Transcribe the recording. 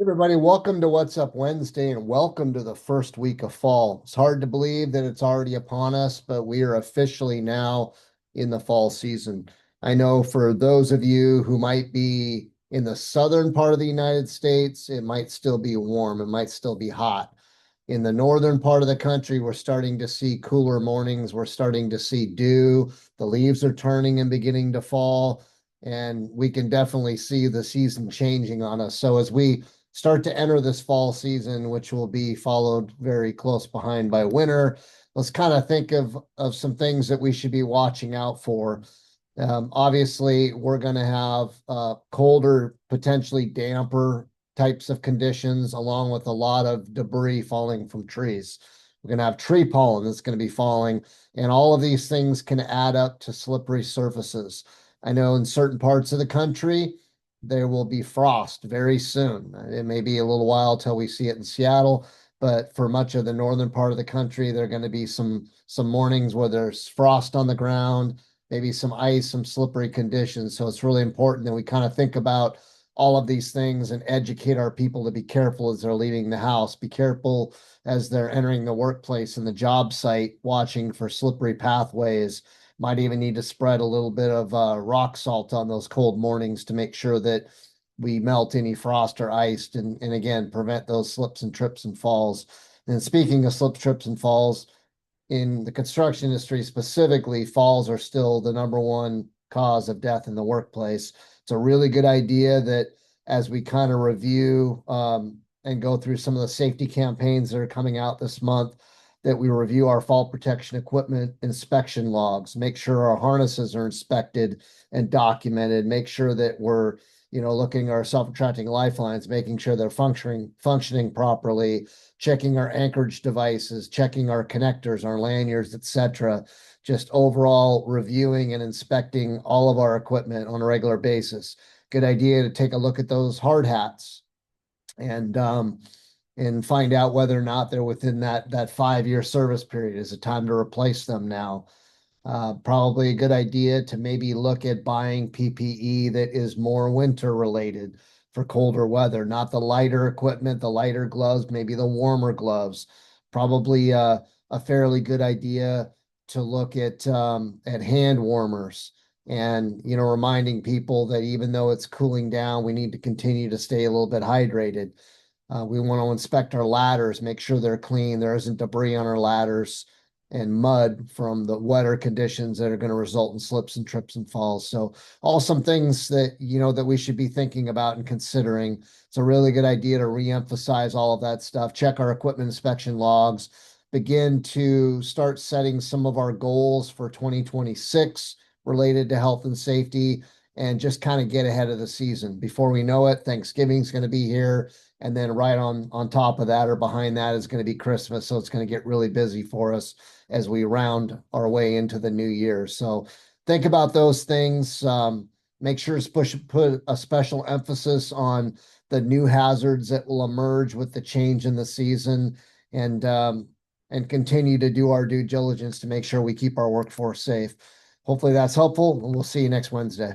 Everybody, welcome to What's Up Wednesday and welcome to the first week of fall. It's hard to believe that it's already upon us, but we are officially now in the fall season. I know for those of you who might be in the southern part of the United States, it might still be warm, it might still be hot. In the northern part of the country, we're starting to see cooler mornings, we're starting to see dew, the leaves are turning and beginning to fall, and we can definitely see the season changing on us. So as we start to enter this fall season, which will be followed very close behind by winter, let's kind of think of some things that we should be watching out for. Obviously, we're going to have colder, potentially damper types of conditions, along with a lot of debris falling from trees. We're going to have tree pollen that's going to be falling, and all of these things can add up to slippery surfaces. I know in certain parts of the country, there will be frost very soon. It may be a little while till we see it in Seattle, but for much of the northern part of the country, there are going to be some mornings where there's frost on the ground, maybe some ice, some slippery conditions. So it's really important that we kind of think about all of these things and educate our people to be careful as they're leaving the house, be careful as they're entering the workplace and the job site, watching for slippery pathways. Might even need to spread a little bit of rock salt on those cold mornings to make sure that we melt any frost or ice and again, prevent those slips and trips and falls. And speaking of slips, trips, and falls, in the construction industry specifically, falls are still the number one cause of death in the workplace. It's a really good idea that as we kind of review and go through some of the safety campaigns that are coming out this month, that we review our fall protection equipment inspection logs, make sure our harnesses are inspected and documented, make sure that we're, looking at our self-retracting lifelines, making sure they're functioning properly, checking our anchorage devices, checking our connectors, our lanyards, etc. Just overall reviewing and inspecting all of our equipment on a regular basis. Good idea to take a look at those hard hats and find out whether or not they're within that 5-year service period. Is it time to replace them now? Probably a good idea to maybe look at buying PPE that is more winter related for colder weather, not the lighter equipment, the lighter gloves, maybe the warmer gloves. Probably a fairly good idea to look at hand warmers and, reminding people that even though it's cooling down, we need to continue to stay a little bit hydrated. We want to inspect our ladders, make sure they're clean. There isn't debris on our ladders and mud from the wetter conditions that are going to result in slips and trips and falls. So all some things that, that we should be thinking about and considering. It's a really good idea to reemphasize all of that stuff. Check our equipment inspection logs, begin to start setting some of our goals for 2026 related to health and safety, and just kind of get ahead of the season. Before we know it, Thanksgiving's going to be here. And then right on top of that or behind that is going to be Christmas. So it's going to get really busy for us as we round our way into the new year. So think about those things. Make sure to put a special emphasis on the new hazards that will emerge with the change in the season, and continue to do our due diligence to make sure we keep our workforce safe. Hopefully that's helpful, and we'll see you next Wednesday.